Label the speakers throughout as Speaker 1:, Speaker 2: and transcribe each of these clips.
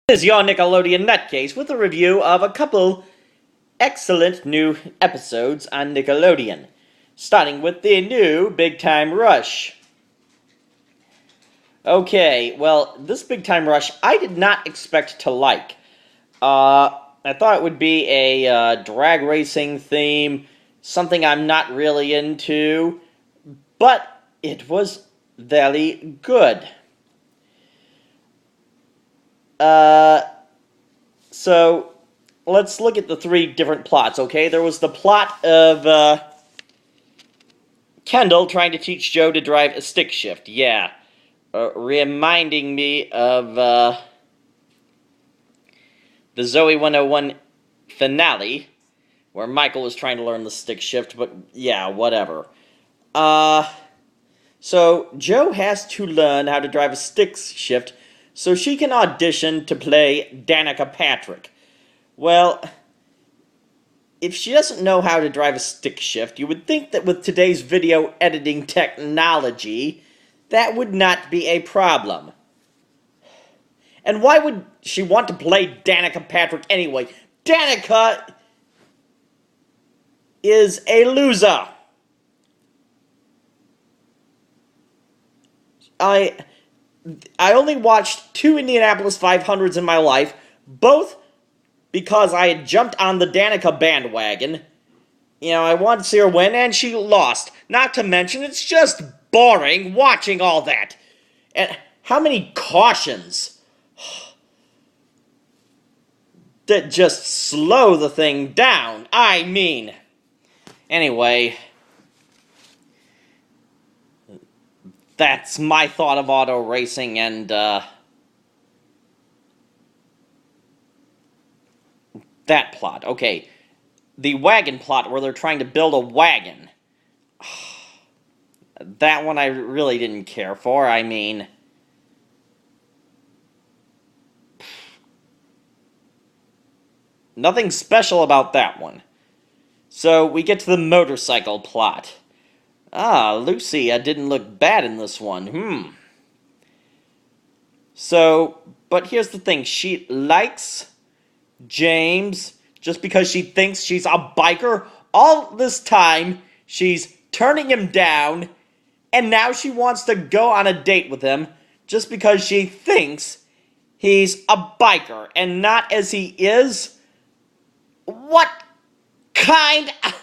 Speaker 1: This is your Nickelodeon Nutcase with a review of a couple excellent new episodes on Nickelodeon, starting with the new Big Time Rush. Okay, well, this Big Time Rush I did not expect to like. I thought it would be a drag racing theme, something I'm not really into, but it was very good. So, let's look at the three different plots, okay? There was the plot of, Kendall trying to teach Joe to drive a stick shift, yeah. Reminding me of, the Zoe 101 finale, where Michael was trying to learn the stick shift, but yeah, whatever. So, Joe has to learn how to drive a stick shift so she can audition to play Danica Patrick. Well, if she doesn't know how to drive a stick shift, you would think that with today's video editing technology, that would not be a problem. And why would she want to play Danica Patrick anyway? Danica is a loser. I only watched 2 Indianapolis 500s in my life, both because I had jumped on the Danica bandwagon. You know, I wanted to see her win, and she lost. Not to mention, it's just boring watching all that. And how many cautions that just slow the thing down. I mean, anyway, that's my thought of auto racing, and that plot. Okay, the wagon plot where they're trying to build a wagon. That one I really didn't care for. I mean, nothing special about that one. So we get to the motorcycle plot. Lucy didn't look bad in this one. So, but here's the thing. She likes James just because she thinks she's a biker. All this time, she's turning him down, and now she wants to go on a date with him just because she thinks he's a biker and not as he is. What kind of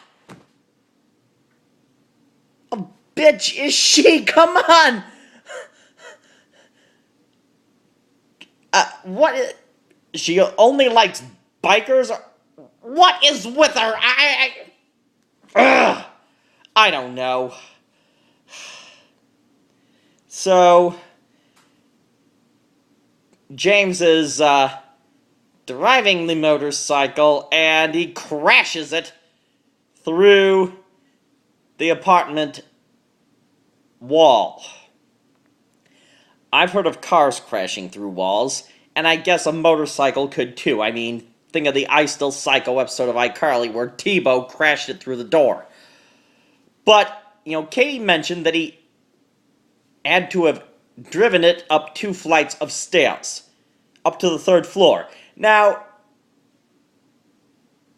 Speaker 1: bitch is she? Come on! She only likes bikers? What is with her? I don't know. So, James is, driving the motorcycle, and he crashes it through the apartment wall. I've heard of cars crashing through walls, and I guess a motorcycle could too. I mean, think of the I Still Psycho episode of iCarly where Tebow crashed it through the door. But, you know, Katie mentioned that he had to have driven it up 2 flights of stairs, up to the 3rd floor. Now,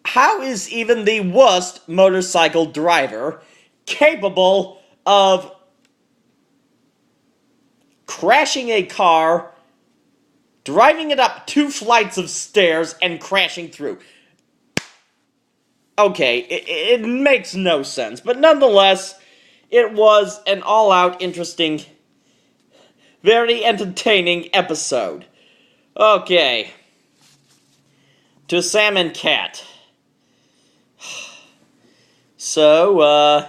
Speaker 1: how is even the worst motorcycle driver capable of crashing a car, driving it up 2 flights of stairs, and crashing through? Okay, it makes no sense, but nonetheless, it was an all-out interesting, very entertaining episode. Okay. To Sam and Cat. So,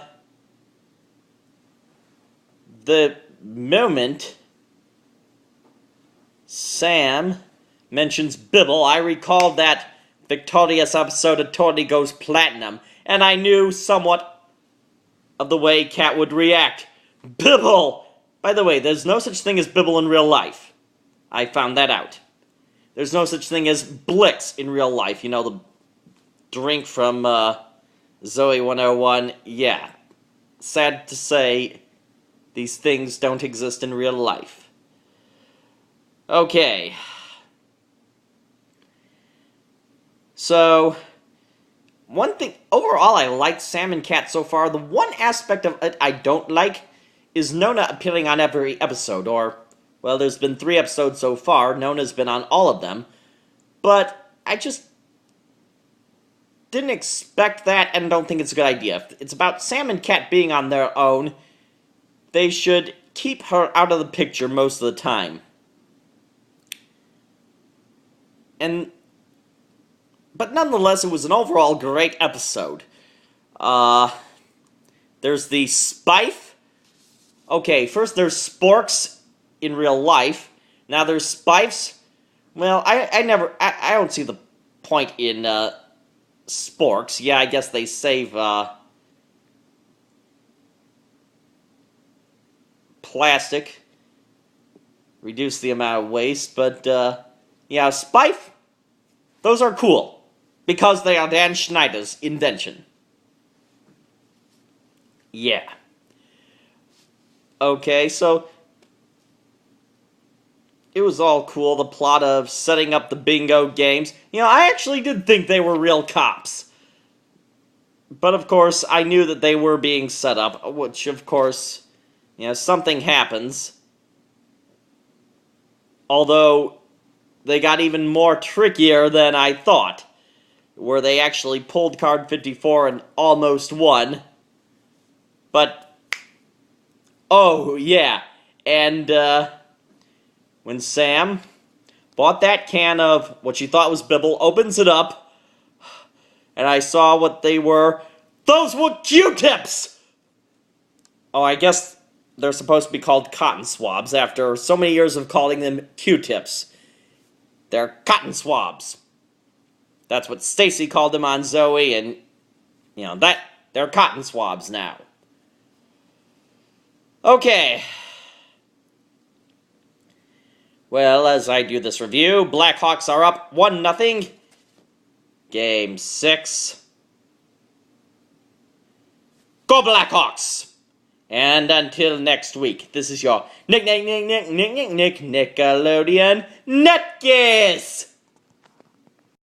Speaker 1: the moment Sam mentions Bibble, I recalled that victorious episode of Totally Goes Platinum, and I knew somewhat of the way Cat would react. Bibble! By the way, there's no such thing as Bibble in real life. I found that out. There's no such thing as Blix in real life. You know, the drink from Zoe 101. Yeah. Sad to say, these things don't exist in real life. Okay. So, one thing, overall I liked Sam and Cat so far. The one aspect of it I don't like is Nona appearing on every episode, or, well, there's been 3 episodes so far. Nona's been on all of them. But I just didn't expect that and don't think it's a good idea. If it's about Sam and Cat being on their own, they should keep her out of the picture most of the time. But nonetheless, it was an overall great episode. There's the Spife. Okay, first there's Sporks in real life. Now there's Spifes. Well, I don't see the point in, Sporks. Yeah, I guess they save, plastic. Reduce the amount of waste, but, yeah, Spife, those are cool. Because they are Dan Schneider's invention. Yeah. Okay, so it was all cool, the plot of setting up the bingo games. You know, I actually did think they were real cops. But of course, I knew that they were being set up, which of course, you know, something happens. Although, they got even more trickier than I thought. Where they actually pulled card 54 and almost won. But, oh yeah, and when Sam bought that can of what she thought was Bibble, opens it up, and I saw what they were. Those were Q-tips! Oh, I guess they're supposed to be called cotton swabs after so many years of calling them Q-tips. They're cotton swabs. That's what Stacy called them on Zoe, and, you know, they're cotton swabs now. Okay. Well, as I do this review, Blackhawks are up 1-0. Game 6. Go Blackhawks! And until next week, this is your Nickelodeon Nutcase!